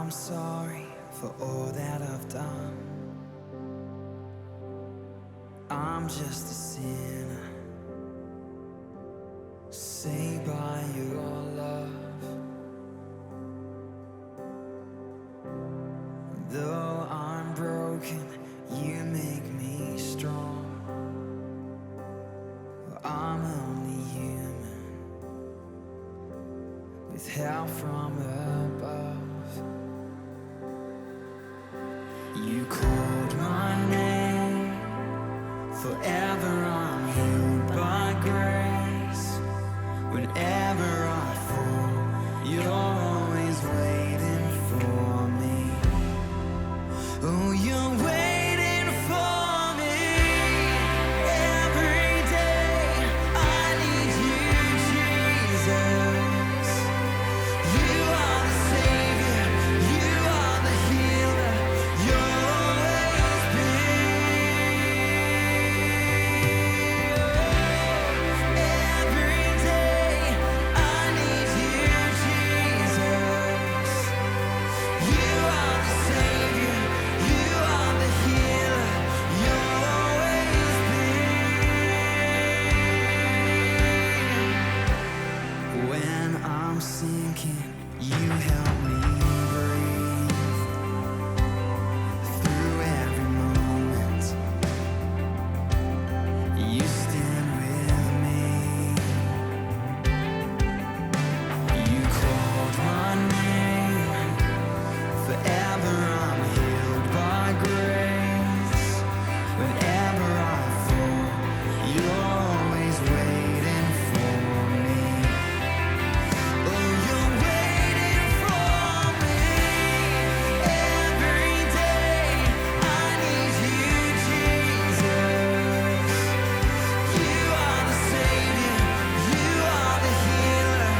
I'm sorry for all that I've done. I'm just a sinner, saved by your love. Though I'm broken, you make me strong. Well, I'm only human, with help from above. You called my name, forever I'm healed by grace. Whenever I fall, you're always waiting for me. Oh, you're waiting for me. Every day I need you, Jesus. You are the Savior, you are the healer, you'll always be. Every day I need you, Jesus. You are the Savior, you are the healer, you'll always be. When I'm sinking, you help me breathe. Through every moment, you stand with me. You called my name, forever I'm healed by grace. Whenever I fall, you're always waiting for me. Oh, you're waiting for me. Every day I need you, Jesus. You are the Savior, you are the healer,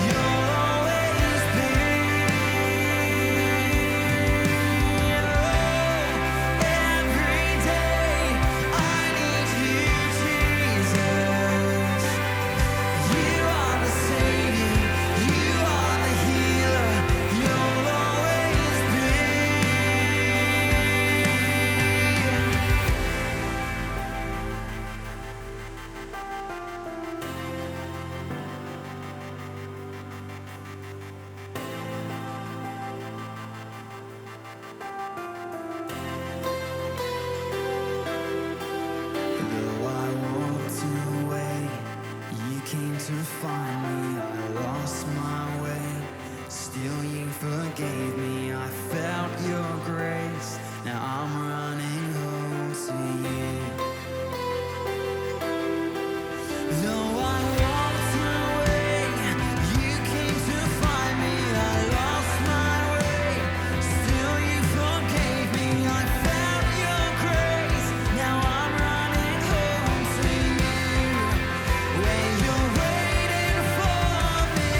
you'll always be. Every day I need you, Jesus. You are the Savior, you are the healer, you'll always be. Though I walked away, you came to find me. I lost my way, still you forgave me. I felt your grace, now I'm running home to you. Though I walked away, you came to find me. I lost my way, still you forgave me. I felt your grace, now I'm running home to you. Where you're waiting for me.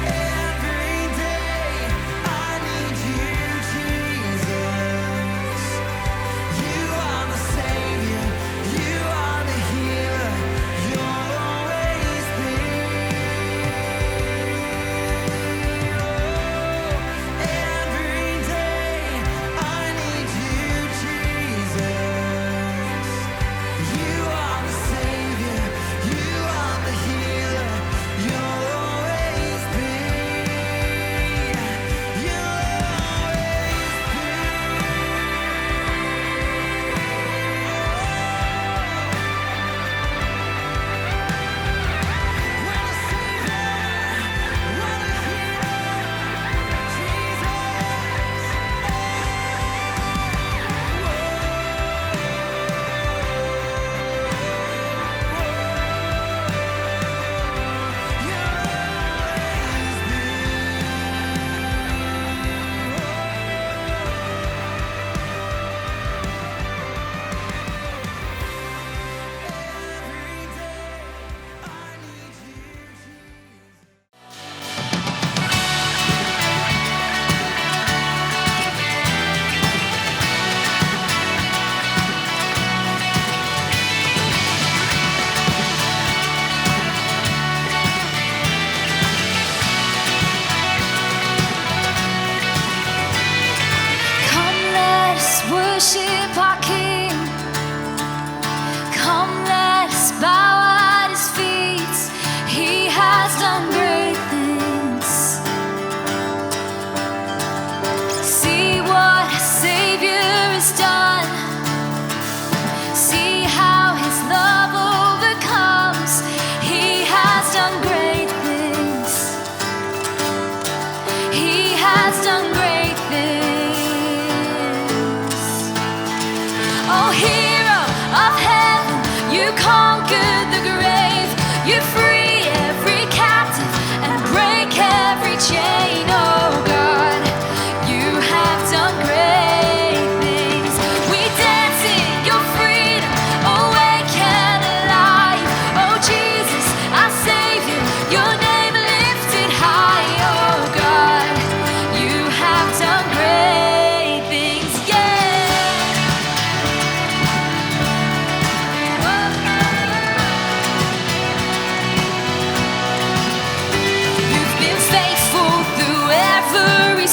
Every day I need you, Jesus. You are the Savior, you are the healer, you're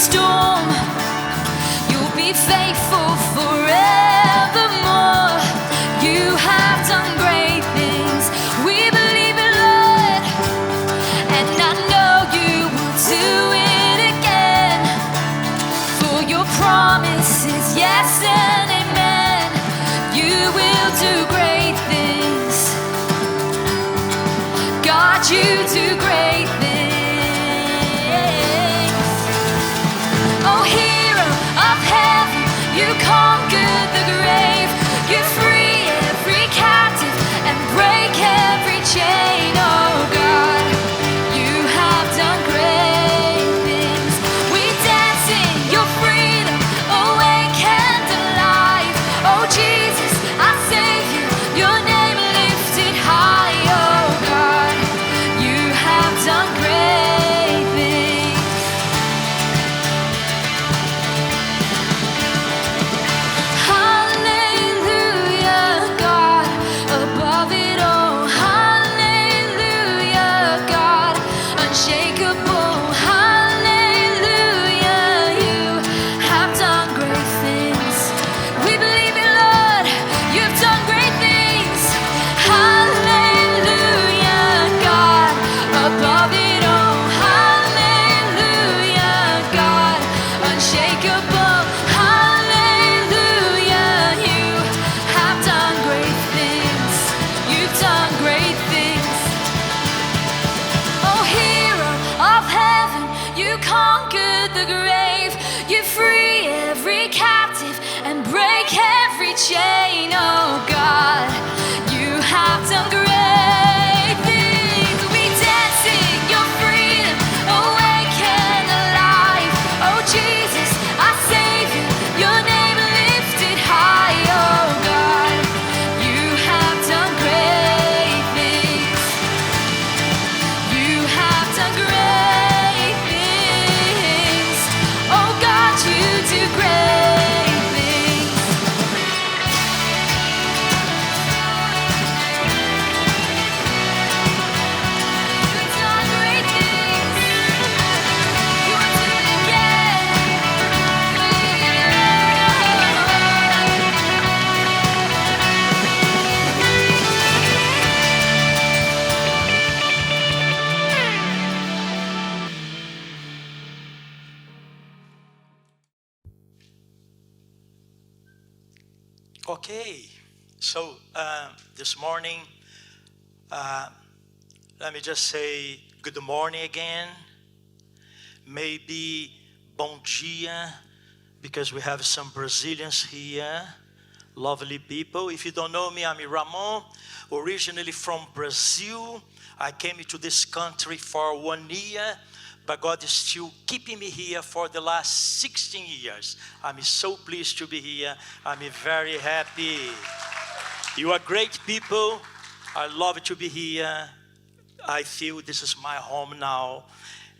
storm. You'll be faithful forevermore. You have done great things. We believe it, Lord, and I know you will do it again. For your promises, yes and amen. You will do great things. God, you do great things. Oh, hero of heaven, you conquered the grave. You free every captive and break every chain. Oh God, you have done great things. We dance in your freedom, awake and alive. Oh Jesus, our Savior, your name lifted high. Oh God, you have done great things. Hallelujah, God, above it all. Hallelujah, God, unshakable. Hallelujah, you have done great things. We believe it, Lord, you've done great things. Hallelujah, God, above it all. Hallelujah, God, unshakable. Hallelujah, you have done great things. You've done great things. Oh, hero of heaven, you conquered the grave. You free every captive and break every chain. Oh God, you have done great things. We dance in your freedom, awake and alive. Oh Jesus, our Savior, your name lifted high. Oh God, you have done great things. You have done great things. Oh God, you do great things. You've done great things. You will do it again. Okay, so this morning, let me just say good morning again. Maybe bom dia, because we have some Brazilians here, lovely people. If you don't know me, I'm Ramon, originally from Brazil. I came to this country for 1 year, but God is still keeping me here for the last 16 years. I'm so pleased to be here. I'm very happy. You are great people. I love to be here. I feel this is my home now,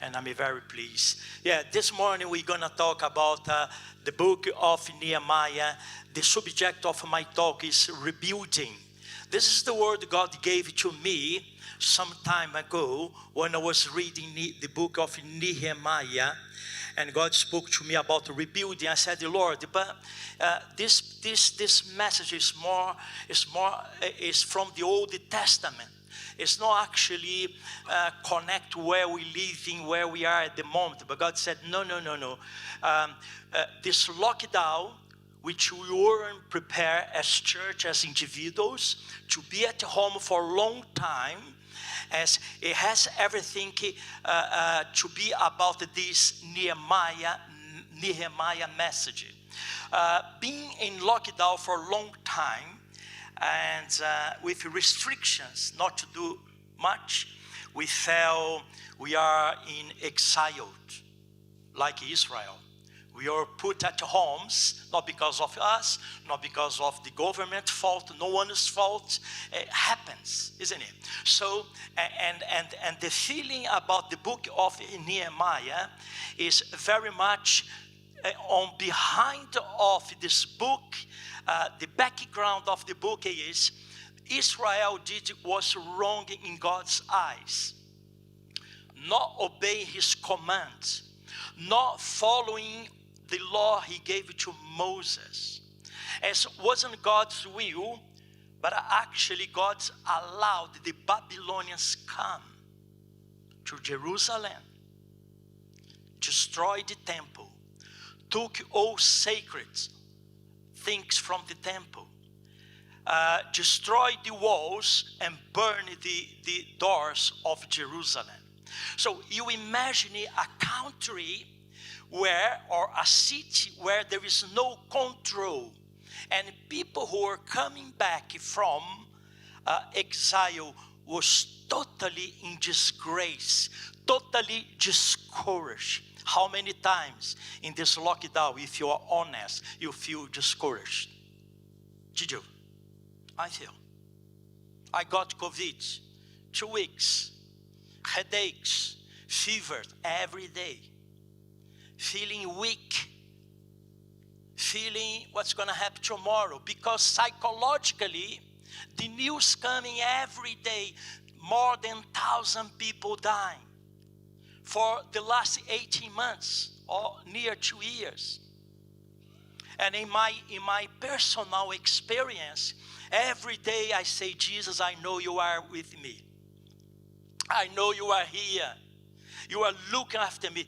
and I'm very pleased. Yeah, this morning we're going to talk about the book of Nehemiah. The subject of my talk is rebuilding. This is the word God gave to me some time ago when I was reading the book of Nehemiah, and God spoke to me about rebuilding. I said, Lord, but this message is from the Old Testament. It's not actually connect where we live in, where we are at the moment. But God said, no. This lockdown, which we weren't prepared as church, as individuals, to be at home for a long time, as it has everything to be about this Nehemiah message. Being in lockdown for a long time, and with restrictions not to do much, we are in exile, like Israel. We are put at homes, not because of us, not because of the government fault, no one's fault. It happens, isn't it? So, and the feeling about the book of Nehemiah is very much on behind of this book. The background of the book is Israel was wrong in God's eyes, not obeying his commands. not following the law he gave to Moses. As wasn't God's will, but actually God allowed the Babylonians come to Jerusalem, destroyed the temple, took all sacred things from the temple, destroyed the walls and burned the doors of Jerusalem. So you imagine a country where, or a city where there is no control, and people who are coming back from exile was totally in disgrace, totally discouraged. How many times in this lockdown, if you are honest, you feel discouraged? Did you? I feel. I got COVID, 2 weeks, headaches, fever every day, feeling weak, feeling what's going to happen tomorrow, because psychologically, the news coming every day, more than 1,000 people dying for the last 18 months or near 2 years. And in my personal experience, every day I say, Jesus, I know you are with me. I know you are here. You are looking after me,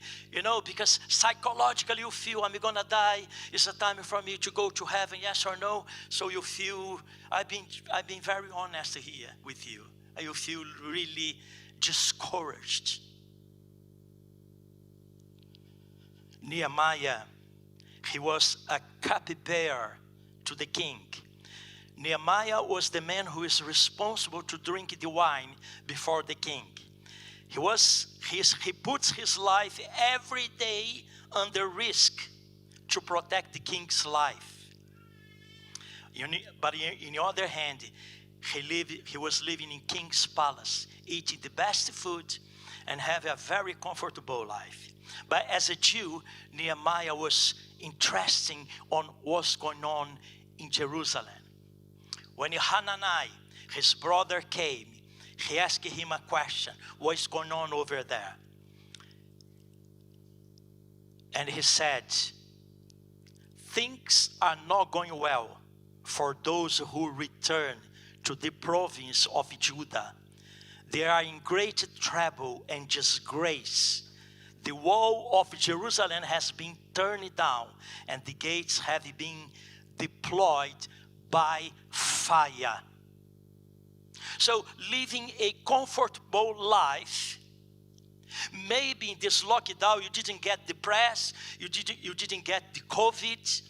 because psychologically you feel I'm going to die. It's a time for me to go to heaven, yes or no? So you feel, I've been very honest here with you. You feel really discouraged. Nehemiah, he was a cupbearer to the king. Nehemiah was the man who is responsible to drink the wine before the king. He puts his life every day under risk to protect the king's life. But on the other hand, he was living in king's palace, eating the best food and having a very comfortable life. But as a Jew, Nehemiah was interested on what's going on in Jerusalem. When Hanani, his brother, came, he asked him a question, what's going on over there? And he said, things are not going well for those who return to the province of Judah. They are in great trouble and disgrace. The wall of Jerusalem has been turned down, and the gates have been deployed by fire. So living a comfortable life, maybe in this lockdown you didn't get depressed, you didn't get the COVID,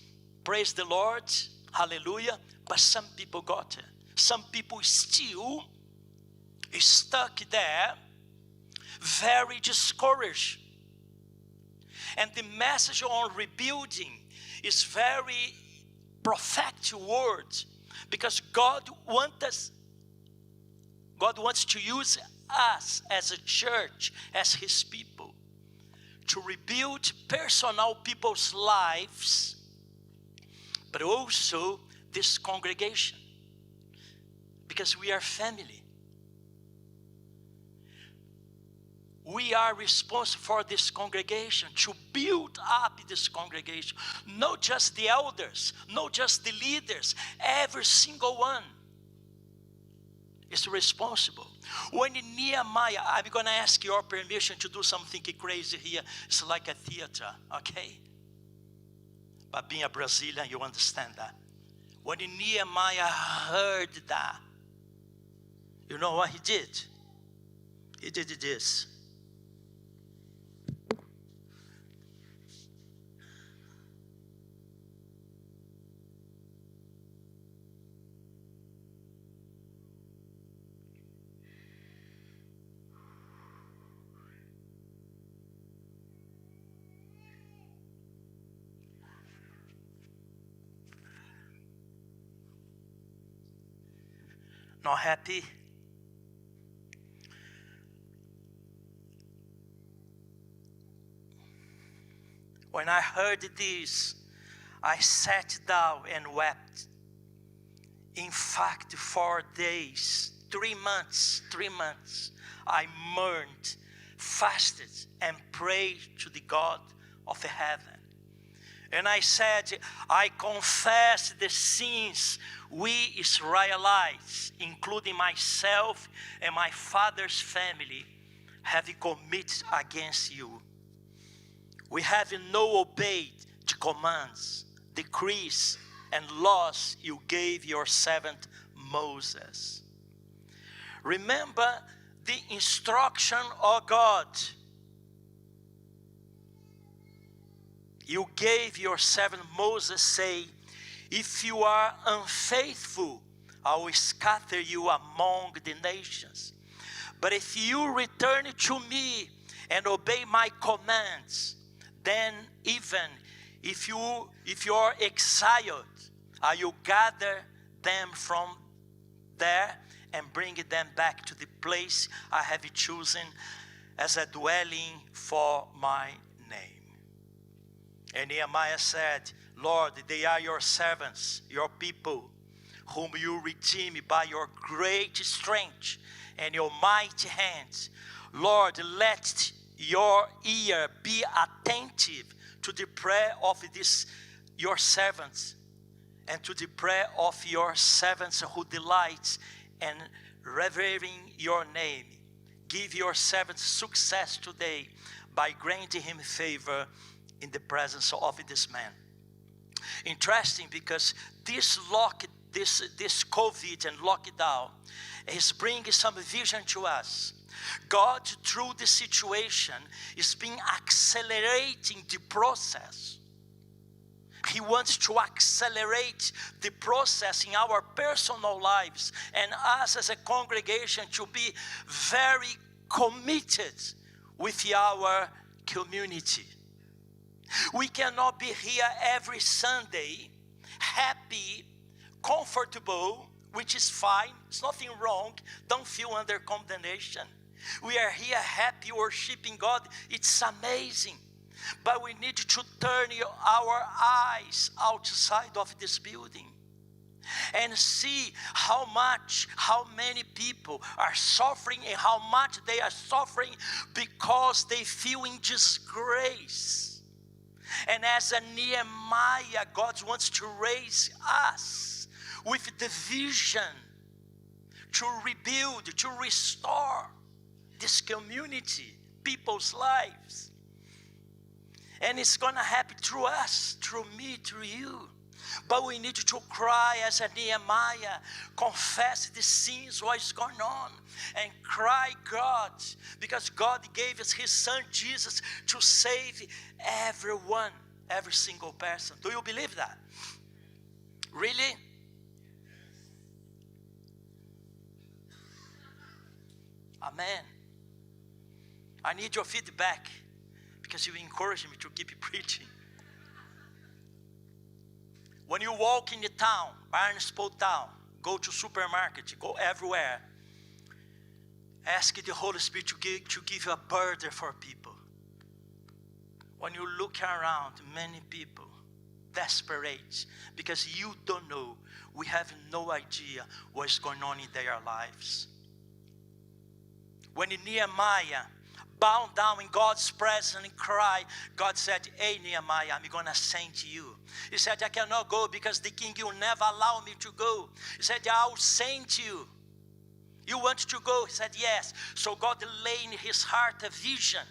praise the Lord, hallelujah, but some people got it. Some people still stuck there, very discouraged. And the message on rebuilding is very prophetic words, because God wants to use us as a church, as his people, to rebuild personal people's lives, but also this congregation, because we are family. We are responsible for this congregation, to build up this congregation. Not just the elders, not just the leaders, every single one is responsible. When Nehemiah, I'm going to ask your permission to do something crazy here. It's like a theater, okay? But being a Brazilian, you understand that. When Nehemiah heard that, you know what he did? He did this. Not happy? When I heard this, I sat down and wept. In fact, 4 days, 3 months, I mourned fasted and prayed to the God of heaven. And I said, I confess the sins we Israelites, including myself and my father's family, have committed against you. We have not obeyed the commands, decrees, and laws you gave your servant Moses. Remember the instruction of God you gave your servant Moses, say, if you are unfaithful, I will scatter you among the nations. But if you return to me and obey my commands, then even if you are exiled, I will gather them from there and bring them back to the place I have chosen as a dwelling for my name. And Nehemiah said, Lord, they are your servants, your people, whom you redeem by your great strength and your mighty hands. Lord, let your ear be attentive to the prayer of your servants, and to the prayer of your servants who delight in revering your name. Give your servant success today by granting him favor in the presence of this man. Interesting, because this COVID and lockdown is bringing some vision to us. God, through the situation, is being accelerating the process. He wants to accelerate the process in our personal lives, and us as a congregation to be very committed with our community. We cannot be here every Sunday happy, comfortable, which is fine. It's nothing wrong. Don't feel under condemnation. We are here happy, worshiping God. It's amazing. But we need to turn our eyes outside of this building and see how many people are suffering, and how much they are suffering because they feel in disgrace. And as a Nehemiah, God wants to raise us with the vision to rebuild, to restore this community, people's lives. And it's going to happen through us, through me, through you. But we need to cry as a Nehemiah, confess the sins, what is going on, and cry God, because God gave us his son Jesus to save everyone, every single person. Do you believe that? Really? Amen. I need your feedback, because you encourage me to keep preaching. When you walk in the town, Barnstaple town, go to supermarket, go everywhere, ask the Holy Spirit to give you a burden for people. When you look around, many people desperate because you don't know, we have no idea what's going on in their lives. When Nehemiah bowed down in God's presence and cried, God said, hey Nehemiah, I'm going to send you. He said, I cannot go because the king will never allow me to go. He said, I'll send you. You want to go? He said, yes. So God laid in his heart a vision.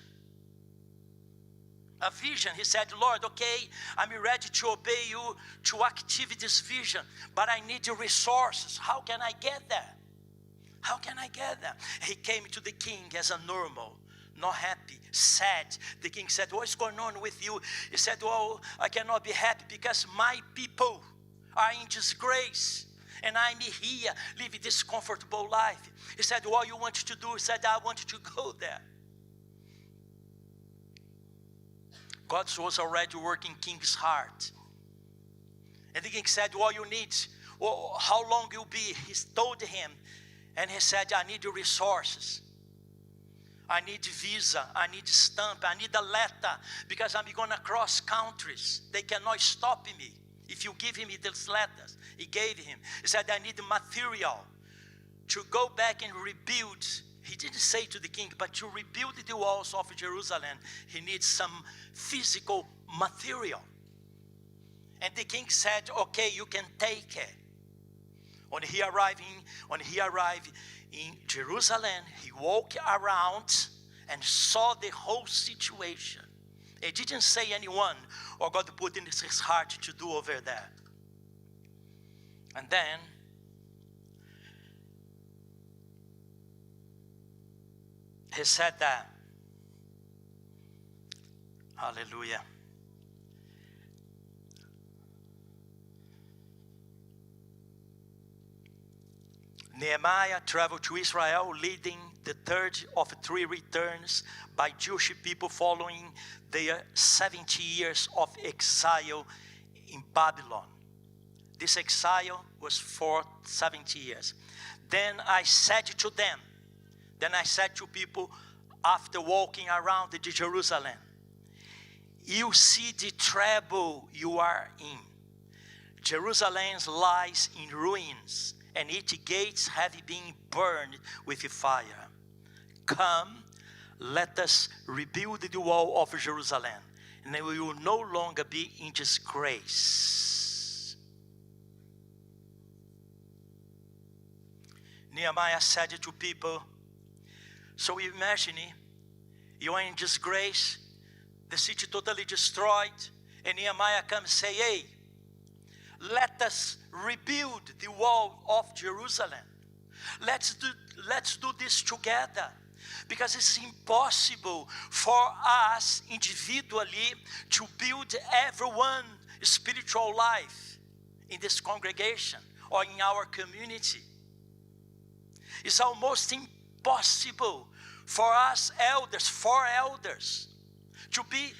A vision. He said, Lord, okay, I'm ready to obey you, to activate this vision, but I need the resources. How can I get there? How can I get there? He came to the king as a normal, not happy, sad. The king said, what's going on with you? He said, well, I cannot be happy because my people are in disgrace, and I'm here living this comfortable life. He said, what you want to do? He said, I want you to go there. God was already working king's heart. And the king said, what you need, well, how long you'll be? He told him, and he said, I need the resources. I need visa, I need stamp, I need a letter, because I'm going to cross countries. They cannot stop me. If you give him these letters, he gave him. He said, I need material to go back and rebuild he didn't say to the king, but to rebuild the walls of Jerusalem, he needs some physical material. And the king said, okay, you can take it. When he arrived in Jerusalem, he walked around and saw the whole situation. He didn't say anyone or God put in his heart to do over there. And then he said that, hallelujah. Nehemiah traveled to Israel, leading the third of 3 returns by Jewish people following their 70 years of exile in Babylon. This exile was for 70 years. Then I said to people after walking around Jerusalem, you see the trouble you are in. Jerusalem lies in ruins, and its gates have been burned with fire. Come, let us rebuild the wall of Jerusalem, and we will no longer be in disgrace. Nehemiah said to people, so you imagine, you are in disgrace, the city totally destroyed, and Nehemiah comes and say, hey, let us rebuild the wall of Jerusalem. Let's do this together. Because it's impossible for us individually to build everyone's spiritual life in this congregation or in our community. It's almost impossible for us elders, to be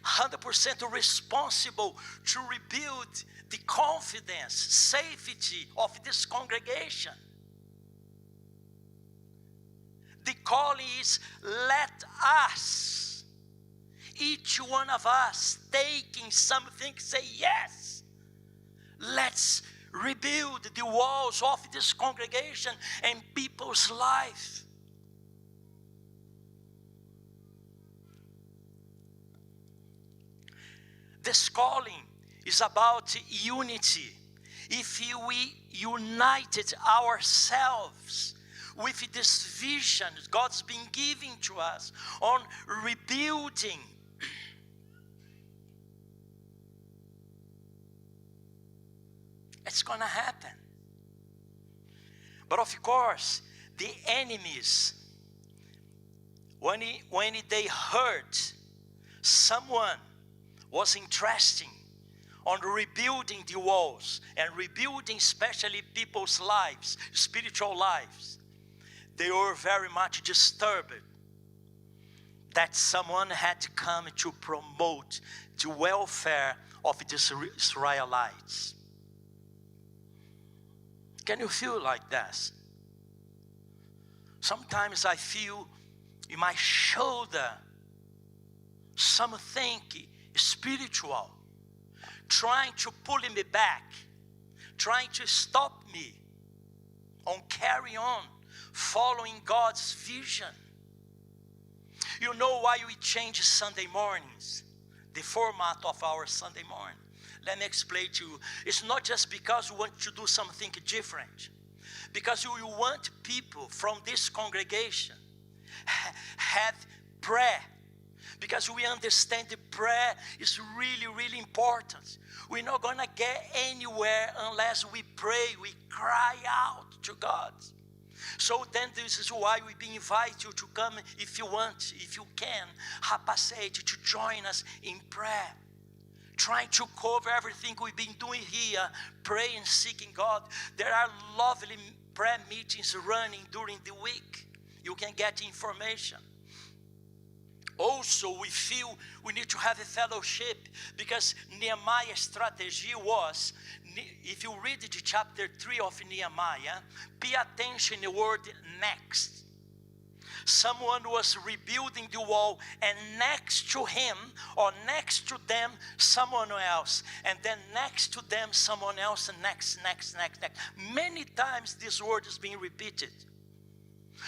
100% responsible to rebuild the confidence, safety of this congregation. The calling is, let us, each one of us, taking something, say yes. Let's rebuild the walls of this congregation and people's life. This calling is about unity. If we united ourselves with this vision God's been giving to us on rebuilding, it's gonna happen. But of course, the enemies, when they heard someone was interested on rebuilding the walls and rebuilding especially people's lives, spiritual lives, they were very much disturbed that someone had to come to promote the welfare of the Israelites. Can you feel like that? Sometimes I feel in my shoulder something spiritual trying to pull me back, trying to stop me on carry on following God's vision. You know why we change Sunday mornings, the format of our Sunday morning? Let me explain to you. It's not just because we want to do something different, because we want people from this congregation have prayer, because we understand the prayer is really, really important. We're not going to get anywhere unless we pray, we cry out to God. So then this is why we invite you to come if you want, if you can, rapacete, to join us in prayer. Trying to cover everything we've been doing here, praying, seeking God. There are lovely prayer meetings running during the week. You can get information. Also, we feel we need to have a fellowship, because Nehemiah's strategy was, if you read the chapter 3 of Nehemiah, pay attention to the word next. Someone was rebuilding the wall, and next to him or next to them someone else, and then next to them someone else, and next. Many times this word is being repeated.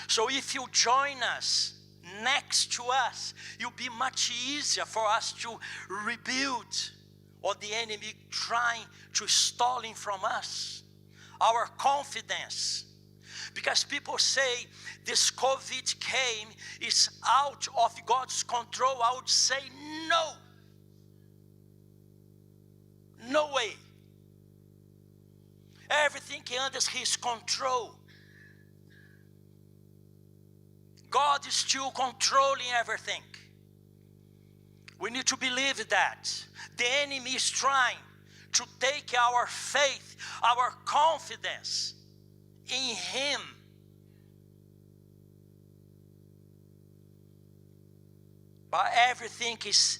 So if you join us next to us, it'll be much easier for us to rebuild what the enemy trying to steal from us, our confidence. Because people say this COVID came, is out of God's control. I would say no. No way. Everything under His control. God is still controlling everything. We need to believe that. The enemy is trying to take our faith, our confidence in Him. But everything is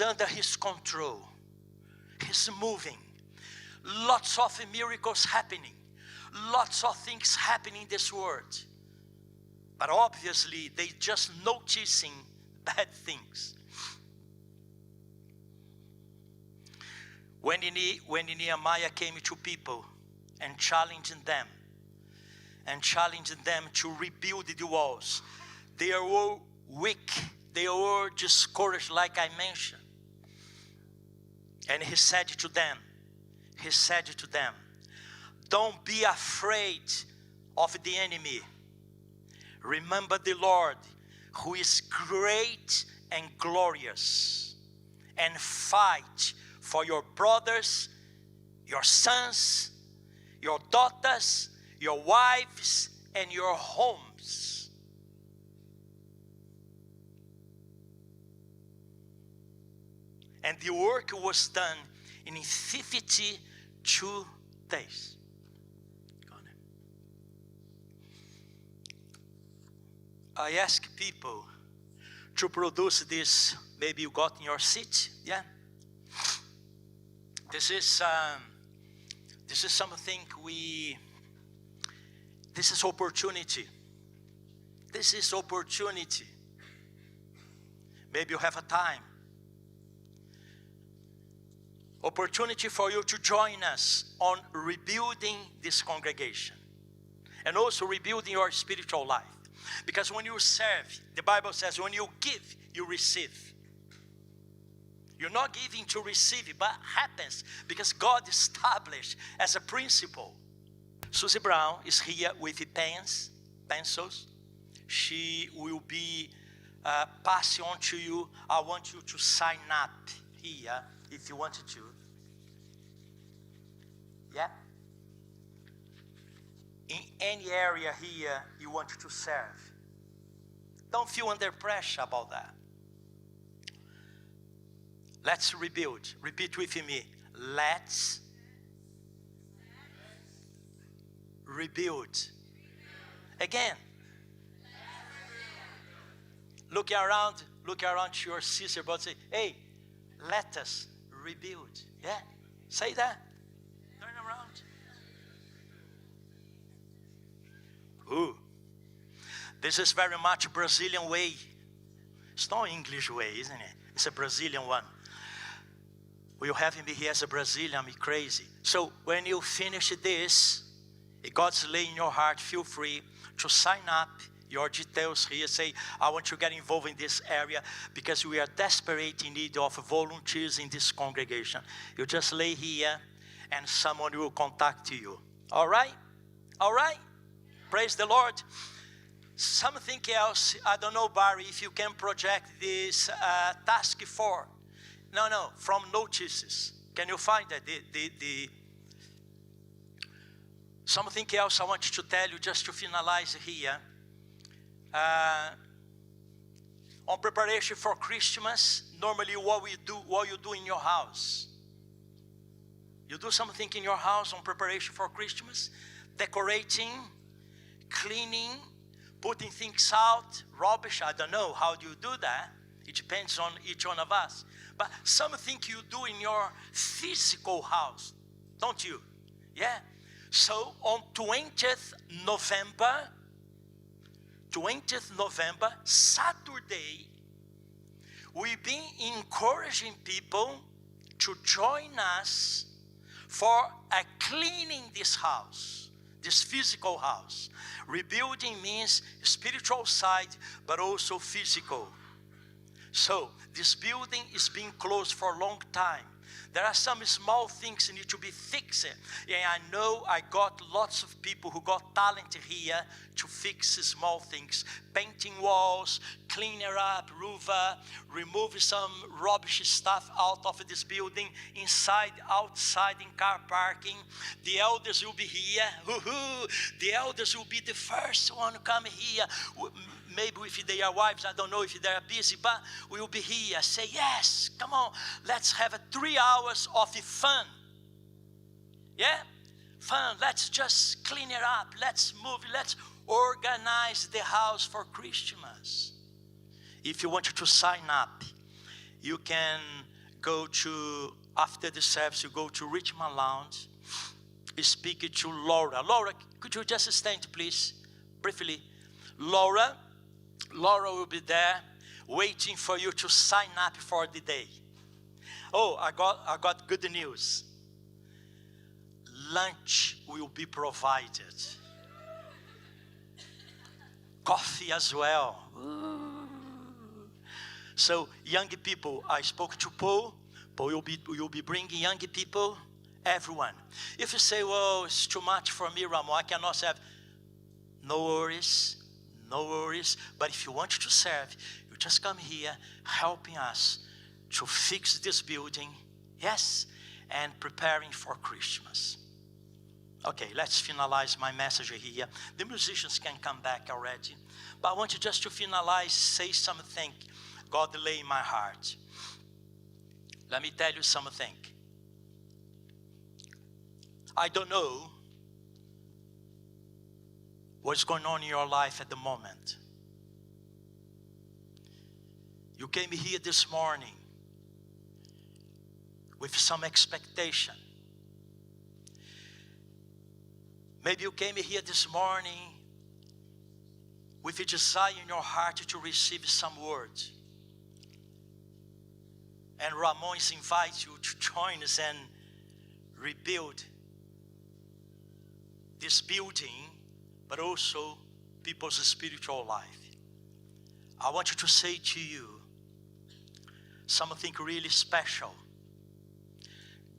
under His control. He's moving. Lots of miracles happening. Lots of things happening in this world. But obviously, they just noticing bad things. When Nehemiah came to people and challenging them to rebuild the walls, they were weak. They were discouraged, like I mentioned. And he said to them, don't be afraid of the enemy. Remember the Lord, who is great and glorious, and fight for your brothers, your sons, your daughters, your wives, and your homes. And the work was done in 52 days. I ask people to produce this. Maybe you got in your seat, yeah? This is something this is opportunity. This is opportunity. Maybe you have a time. Opportunity for you to join us on rebuilding this congregation. And also rebuilding your spiritual life. Because when you serve, the Bible says, when you give, you receive. You're not giving to receive it, but it happens because God established as a principle. Susie Brown is here with the pencils. She will be passing on to you. I want you to sign up here if you wanted to. Yeah? In any area here you want to serve. Don't feel under pressure about that. Let's rebuild. Repeat with me. Let's rebuild. Again. Look around to your sister, but say, hey, let us rebuild. Yeah? Say that. Turn around. Ooh. This is very much a Brazilian way. It's not English way, isn't it? It's a Brazilian one. Will have me here as a Brazilian, I'm crazy. So when you finish this, if God's laying in your heart, feel free to sign up your details here. Say, I want to get involved in this area because we are desperate in need of volunteers in this congregation. You just lay here and someone will contact you. All right? All right? Praise the Lord. Something else, I don't know, Barry, if you can project this task 4. No, from notices. Can you find that? Something else I want to tell you just to finalize here. On preparation for Christmas, normally what you do in your house. You do something in your house on preparation for Christmas, decorating, cleaning, putting things out, rubbish. I don't know how do you do that. It depends on each one of us. But something you do in your physical house, don't you? Yeah. So on 20th November, Saturday, we've been encouraging people to join us for a cleaning this house. this physical house. Rebuilding means spiritual side, but also physical. So this building is being closed for a long time. There are some small things that need to be fixed. And I know I got lots of people who got talent here to fix small things. Painting walls, cleaning up, remove some rubbish stuff out of this building, inside, outside, in car parking. The elders will be here. The elders will be the first one to come here. Maybe if they are wives, I don't know if they are busy, but we will be here. Say, yes, come on, let's have 3 hours of fun. Yeah? Fun, let's just clean it up. Let's move, let's organize the house for Christmas. If you want to sign up, you can go to, after the service, you go to Richmond Lounge, speak to Laura. Laura, could you just stand, please, briefly? Laura will be there waiting for you to sign up for the day. Oh, I got good news. Lunch will be provided. Coffee as well. Ooh. So young people, I spoke to Paul. Paul will be bringing young people, everyone. If you say, well, it's too much for me, Ramon, I cannot serve. No worries. No worries, but if you want to serve, you just come here helping us to fix this building, yes, and preparing for Christmas. Okay, let's finalize my message here. The musicians can come back already, but I want you just to finalize, say something God lay in my heart. Let me tell you something. I don't know what's going on in your life at the moment. You came here this morning with some expectation. Maybe you came here this morning with a desire in your heart to receive some words. And Ramon is inviting you to join us and rebuild this building, but also people's spiritual life. I want you to say to you something really special.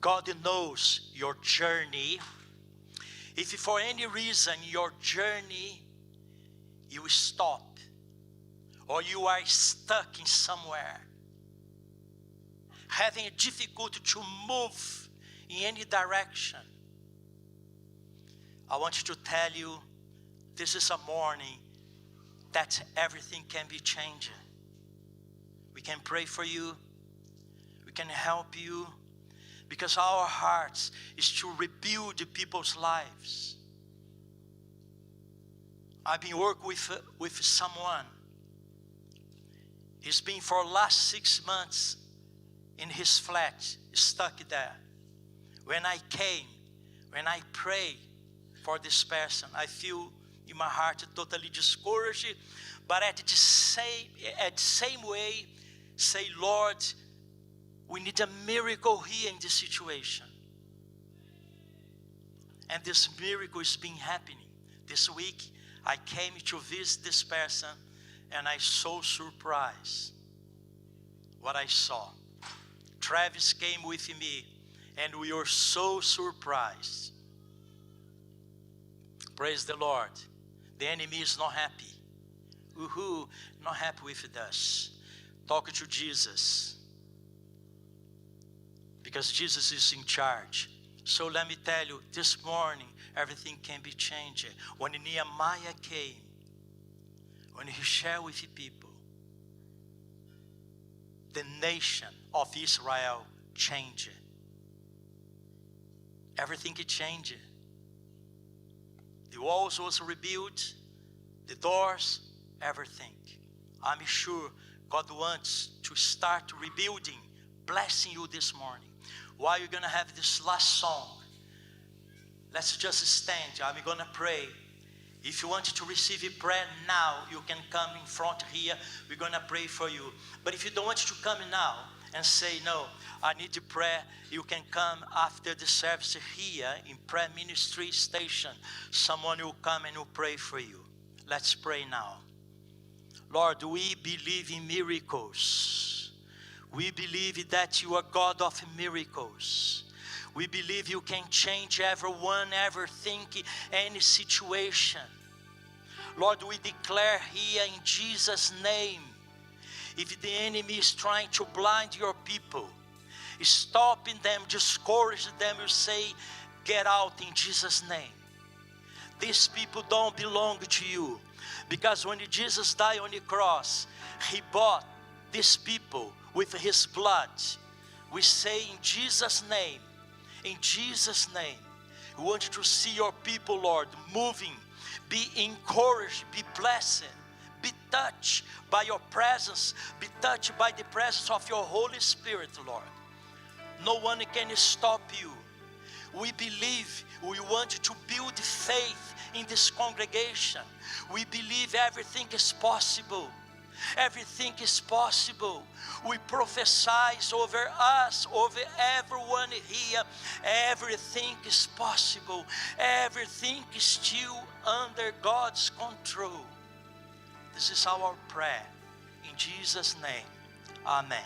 God knows your journey. If for any reason your journey, you stop, or you are stuck in somewhere, having a difficulty to move in any direction, I want you to tell you, this is a morning that everything can be changed. We can pray for you. We can help you. Because our hearts is to rebuild the people's lives. I've been working with someone. He's been for the last 6 months in his flat, stuck there. When I came, when I prayed for this person, I feel in my heart totally discouraged, but at the same way, say, Lord, we need a miracle here in this situation. And this miracle is being happening. This week, I came to visit this person, and I so surprised what I saw. Travis came with me, and we were so surprised. Praise the Lord. The enemy is not happy. Not happy with us. Talk to Jesus. Because Jesus is in charge. So let me tell you, this morning, everything can be changed. When Nehemiah came, when he shared with the people, the nation of Israel changed. Everything changed. The walls was rebuilt, the doors, everything. I'm sure God wants to start rebuilding, blessing you this morning. While you're going to have this last song, let's just stand. I'm going to pray. If you want to receive a prayer now, you can come in front here. We're going to pray for you. But if you don't want to come now and say, no, I need to pray, you can come after the service here in prayer ministry station. Someone will come and will pray for you. Let's pray now. Lord, we believe in miracles. We believe that you are God of miracles. We believe you can change everyone, everything, any situation. Lord, we declare here in Jesus' name, if the enemy is trying to blind your people, stopping them, discourage them, you say, get out in Jesus' name. These people don't belong to you. Because when Jesus died on the cross, he bought these people with his blood. We say in Jesus' name, we want to see your people, Lord, moving, be encouraged, be blessed, be touched by your presence, be touched by the presence of your Holy Spirit, Lord. No one can stop you. We believe, we want to build faith in this congregation. We believe everything is possible. Everything is possible. We prophesy over us, over everyone here. Everything is possible. Everything is still under God's control. This is our prayer. In Jesus' name, amen.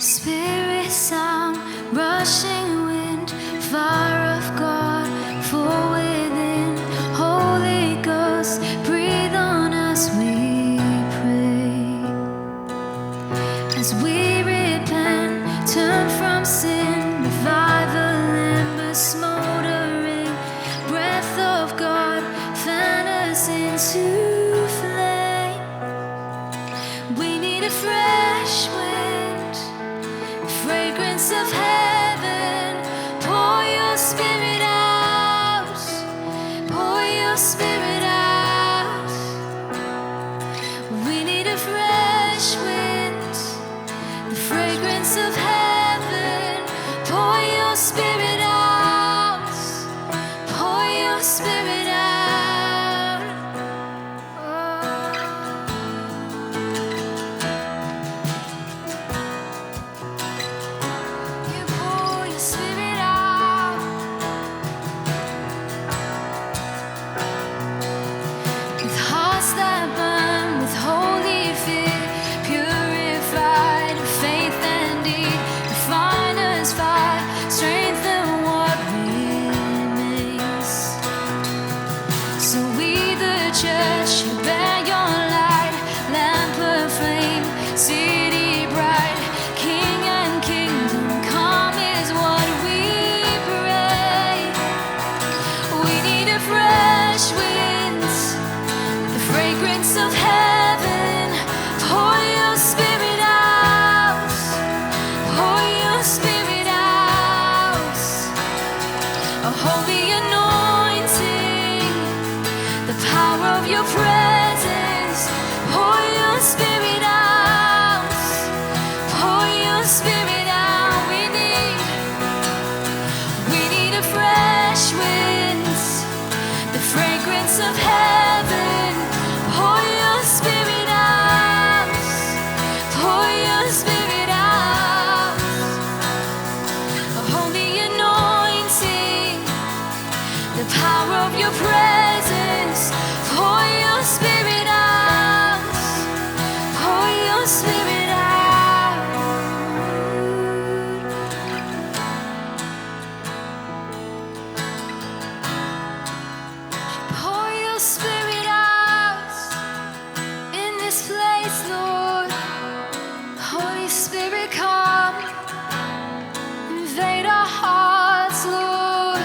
Spirit sound, rushing wind, fire of God, fall within. Holy Ghost, breathe on us, we pray. As we repent, turn from sin, revival embers smoldering. Breath of God, fan us into flame. We need a fresh wind, fragrance of heaven. Pour your spirit out, pour your spirit out. We need a fresh wind, the fragrance of heaven. Pour your spirit out, pour your spirit out. You pour your spirit out. With hearts that burn with holy fear, purified in faith and deed, refine us fire, strengthen what remains. So we, the church, bear your light, lamp of flame, city bright, King and kingdom come is what we pray. We need a fresh wind, the fragrance of heaven. Pour your spirit out, pour your spirit out. A holy anointing, the power of your presence. Pour your spirit out, pour your spirit out. We need a fresh wind, the fragrance of heaven. Pour your spirit out, pour your spirit out. A holy anointing, the power of your presence. Pour your spirit out, pour your spirit out. Pour your spirit out in this place, Lord. Holy Spirit, come, invade our hearts, Lord.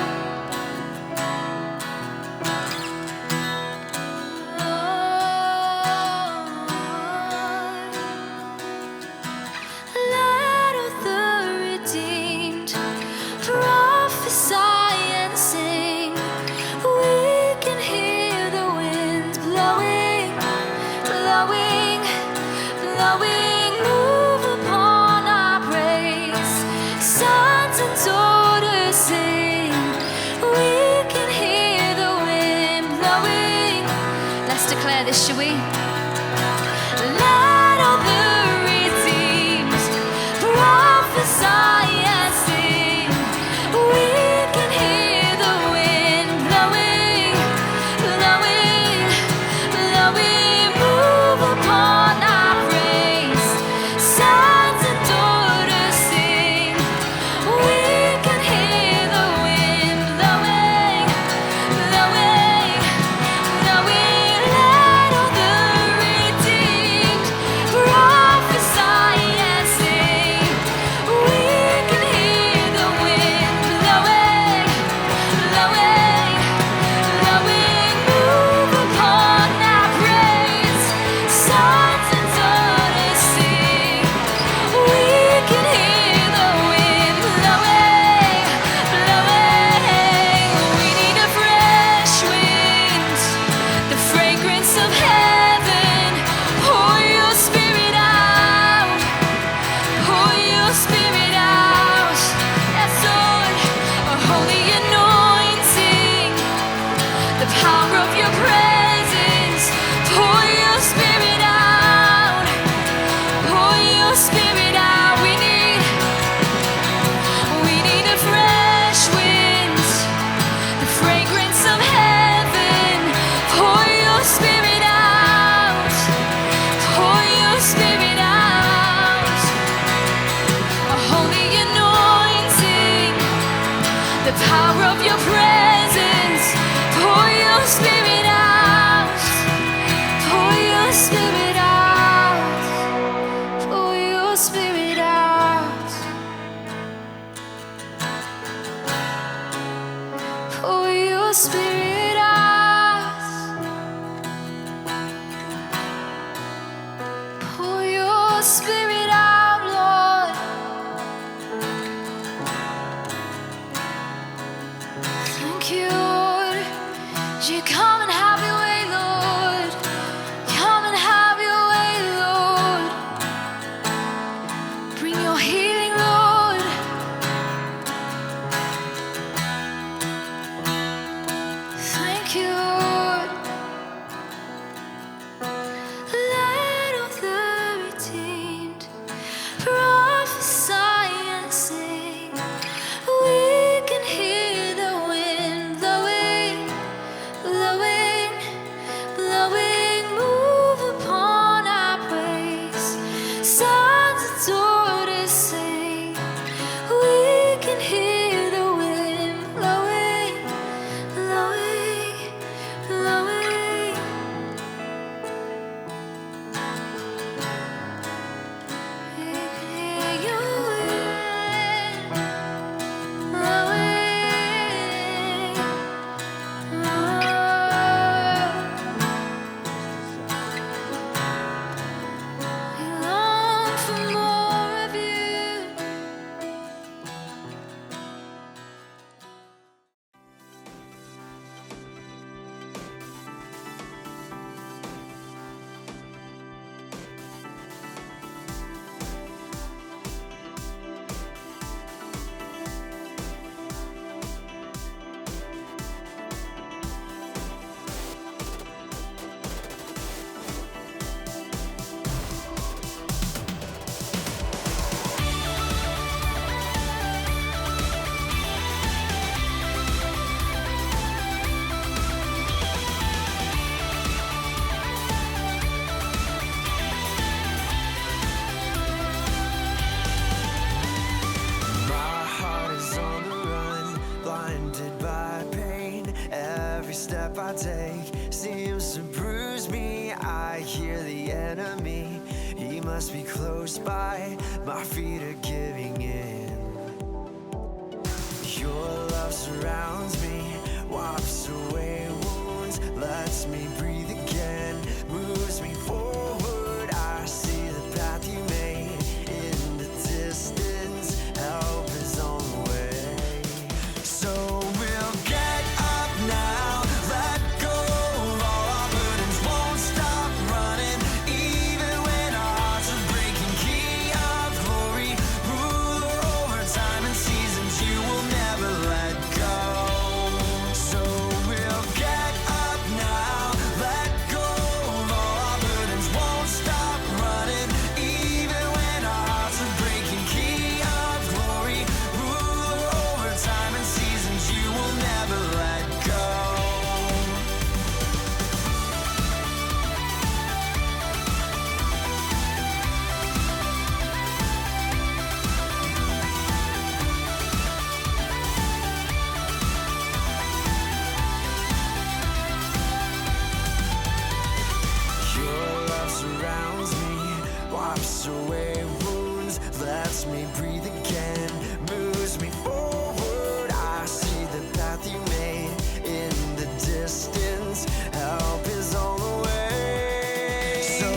blowing, move upon our praise. Sons and daughters sing. We can hear the wind blowing. Let's declare this, shall we? Let all the redeemed prophesy and sing. We can hear the wind blowing, blowing, blowing. Move upon our praise. Sons and daughters sing. We can hear the wind blowing, blowing, blowing. Let all the redeemed prophesy and sing. We can hear the wind blowing, blowing, blowing. Move upon our praise. Sons and daughters sing. We can hear the wind blowing, blowing. We need a fresh wind, the fragrance of heaven. Pour your spirit out, pour your spirit out. Yes, Lord, a holy anointing, the power of your presence. Pour your spirit out, pour your spirit out. We need a fresh wind, the fragrance of heaven. Pour your spirit out, pour your spirit out. A holy anointing, the power of your presence. Pour your spirit out, pour your spirit out, pour your spirit out, pour your spirit out, pour your spirit out, Lord. Thank you, Lord. You come and have your way, Lord. Come and have your way, Lord. Bring your healing, Lord. Thank you, Lord. Let all the redeemed prophesy and sing. We can hear the wind blowing, blowing, blowing. Move upon our praise. Sons and daughters sing. We can hear the wind blowing, blowing, blowing. We can hear your wind blowing. We long for more of you. My heart is on the run, blinded by pain. Every step I take seems to bruise me. I hear the enemy, he must be close by. My feet are giving in. Your love surrounds me, wipes away wounds, lets me breathe again, moves me forward. I see the path you made in the distance. Help is on the way. So we'll get up now, let go of all our burdens, won't stop running, even when our hearts are wipes away wounds, lets me breathe again, moves me forward. I see the path you made in the distance. Help is on the way. So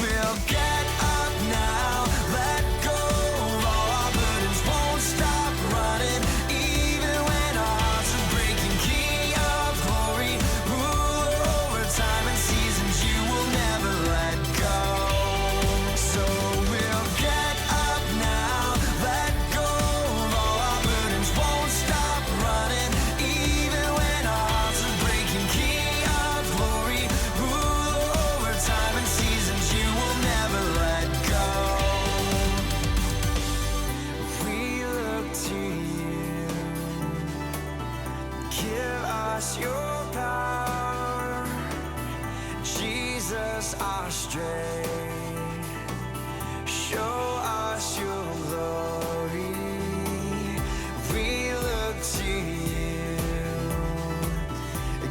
we'll get up now, let go of all our burdens, won't stop running, even when our hearts are breaking. King of glory, ruler over time and seasons, you will never let go. So we'll get up now, let go of all our burdens, won't stop running, even when our hearts are breaking. King of glory, ruler over time and seasons, you will never let go. We look to you, give us your power, Jesus our strength, show us your glory. We look to you,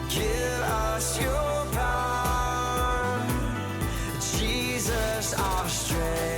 give us your power, Jesus our strength.